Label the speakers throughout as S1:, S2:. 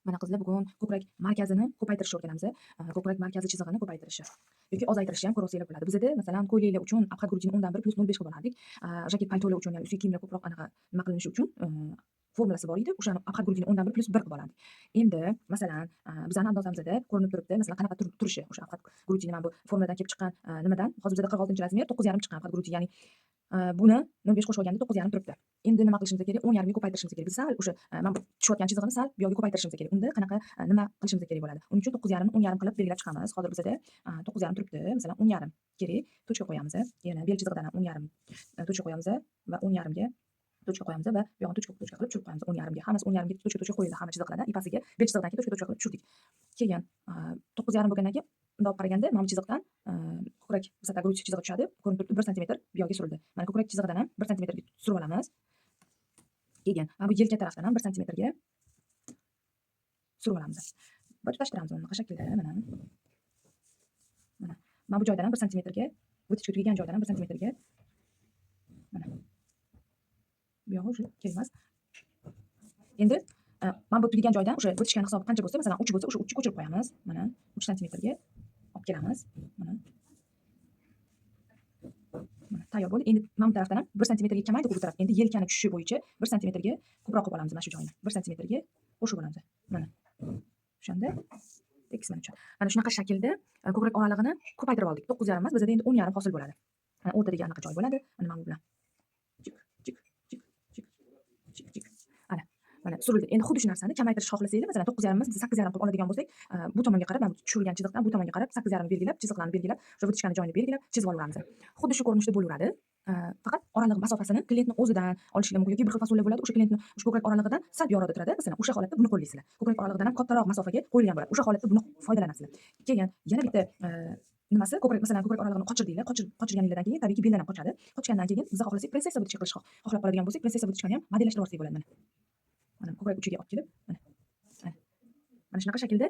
S1: Mana qizlar bugun ko'krak markazini ko'paytirishni o'rganamiz. Ko'krak markazi chizig'ini ko'paytirishi yoki ozaytirishi ham ko'rasizlar bo'ladi. Bizada masalan ko'ylaklar uchun abqat guruchini 1/1 + 0,5 qilib olardik. Jaket paltolar uchun ya'ni ustki kiyimlar ko'proq anaqa nima qilinishi uchun formulasi bor edi. O'shani abqat guruchini 1/1 + 1 qilib olardik. Endi masalan bizani andozamizda ko'rinib turibdi. Masalan qanaqa turishi o'sha abqat guruchini mana bu formuladan kelib chiqqan nimadan hozir bizada 46-razmer 9,5 chiqqan abqat guruchi, ya'ni buni 0,5 qo'shib olganda 9,5 turibdi. Endi nima qilishimiz kerak? 10,5 ga ko'paytirishimiz kerak. Biz sal o'sha mana bu tushayotgan chizig'ini sal bu yoqqa ko'paytirishimiz kerak. Unda qanaqa nima qilishimiz kerak bo'ladi? Uning uchun 9,5 ni 10,5 qilib belgilab chiqamiz. Hozir bizada 9,5 turibdi. Masalan 10,5 kerak. Tochka qo'yamiz. Yana bel chizig'idan ham 10,5 tochka qo'yamiz va 10,5 ga tochka qo'yamiz va bu yoqni tochka qilib tushirib qo'yamiz 10,5 ga. Hammasi 10,5 ga tochka qo'yildi hamma chiziqlarda. Ipasiga bel chizig'idan keyin tochka qilib tushirdik. Keyin 9,5 bo'lgandan keyin bundoq qaraganda mana bu chiziqdan ko'krak vысота guruch chizig'i tushadi. Ko'rinib turibdi 1 sm bu yoqqa surildi. Mana ko'krak chizig'idan ham 1 sm ga surib olamiz. Keyin mana bu yelka tarafdan ham 1 sm ga surib olamiz. Va tutashtiramiz uni shaklda mana. Mana bu joydan ham 1 sm ga, o'tishga turgan joydan ham 1 sm ga mana. Bu yog'i o'sha kelmas. Endi mana bu tugagan joydan o'sha o'tishgan hisobi qancha bo'lsa, masalan 3 bo'lsa, o'sha 3 ni ko'chirib qo'yamiz. Mana 3 sm ga olib kelamiz. Mana. Mana tayyor bo'ldi. Endi mana bu tarafdan ham 1 sm ga kamaydi bu taraf. Endi yelkani tushishi bo'yicha 1 sm ga ko'proq qilib olamiz mana shu joyni. 1 sm ga qo'shib olamiz. Mana. O'shanda tekis mana shu. Mana shunaqa shaklda ko'krak oralig'ini ko'paytirib oldik. 9,5 emas, bizada endi 10,5 hosil bo'ladi. Mana o'rtadagi anaqa joy bo'ladi. Mana bu bilan. Chik, chik, chik, chik, chik, chik. Mana surildi. Endi xuddi shu narsani kamaytirishni xohlasanglar, masalan 9,5 emas, biz 8,5 qilib oladigan bo'lsak, bu tomonga qarab, mana bu tushirilgan chiziqdan bu tomonga qarab 8,5 ni belgilab, chiziqlarni belgilab, o'sha o'tishgan joyini belgilab, chizib olaveramiz. Xuddi shu ko'rinishda bo'laveradi. Faqat oralig' masofasini klientning o'zidan olishingiz mumkin yoki bir xil fasollar bo'ladi. O'sha klientning o'sha ko'krak oralig'idan sal buyoqda turadi. Masalan, o'sha holatda buni qo'llaysizlar. Ko'krak oralig'idan ham kattaroq masofaga qo'yilgan bo'ladi. O'sha holatda buni foydalanasizlar. Keyin yana bitta nimasi, ko'krak masalan ko'krak oralig'ini qochirdinglar. Qochirganinglardan keyin tabiiyki beldan ham qochadi. Qochgandan keyin biz xohlasak press esa o'tishni qilishni xohlab qoladigan bo'lsak, press esa o'tishni ham modellashtirib olsak bo'ladi. Mana ko'krak uchiga olib kelib, mana shunaqa shaklda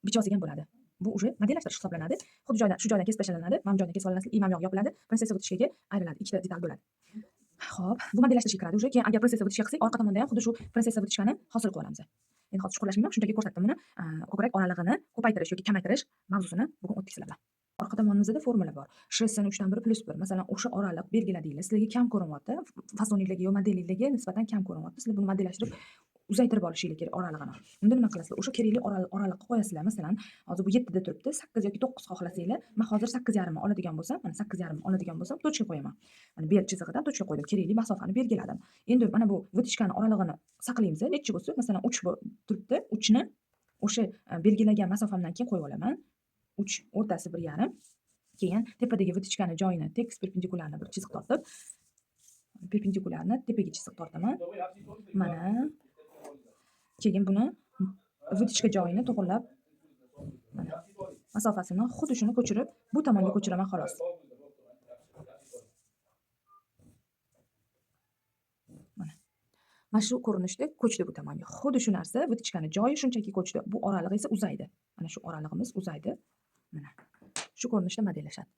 S1: bichib olsak ham bo'ladi. Bu уже modellashtirish hisoblanadi. Xuddi joydan shu joydan kesib tashlanadi, mana bu joydan kesib olinadi, imam yog'i yopiladi, prinsessa o'tishga ayriladi. Ikkita detal bo'ladi. Xo'p, bu modellashtirishga kiradi. Уже keyin agar prinsessa o'tishga qilsak, orqa tomonda ham xuddi shu prinsessa o'tishgani hosil qilib olamiz. Endi hozir chuqurlashmayman, shunchaki ko'rsatdim buni. Ko'krak oralig'ini ko'paytirish yoki kamaytirish mavzusini bugun o'tdik sizlar bilan. Orqa tomonimizda formula bor. Shsni 3/1 + 1. Masalan, o'sha oraliq belgiladinglar. Sizlarga kam ko'rinyapti. Fasonliklarga yo modelliklarga nisbatan kam ko'rinyapti. Sizlar buni modellashtirib uzaytirib olishingiz kerak oralig'ini. Unda nima qilasizlar? O'sha kerakli oraliqqa qo'yasizlar. Masalan, hozir bu 7 da turibdi, 8 yoki 9 xohlasanglar, men hozir 8,5 ni oladigan bo'lsam, mana 8,5 oladigan bo'lsam, tochka qo'yaman. Mana bel chizig'idan tochka qo'ydim, kerakli masofani belgiladim. Endi mana bu vытышкаning oralig'ini saqlaymiz. Necha bo'lsa, masalan 3 turibdi, 3 ni o'sha belgilagan masofamdan keyin qo'yib olaman. 3 o'rtasi 1,5. Keyin tepadagi vытышкаning joyini tekis perpendikularni bir chiziq tortib, perpendikularni tepaga chiziq tortaman. Mana keyin buni vытышка joyini to'g'rilab mana masofasini xuddi shuni ko'chirib, bu tomonga ko'chiraman xolos. Mana shu ko'rinishda ko'chdi bu tomonga. Xuddi shu narsa vытышкаning joyi shunchaki ko'chdi. Bu oralig' esa uzaydi. Mana shu oralig'imiz uzaydi. Mana shu ko'rinishda modellashadi.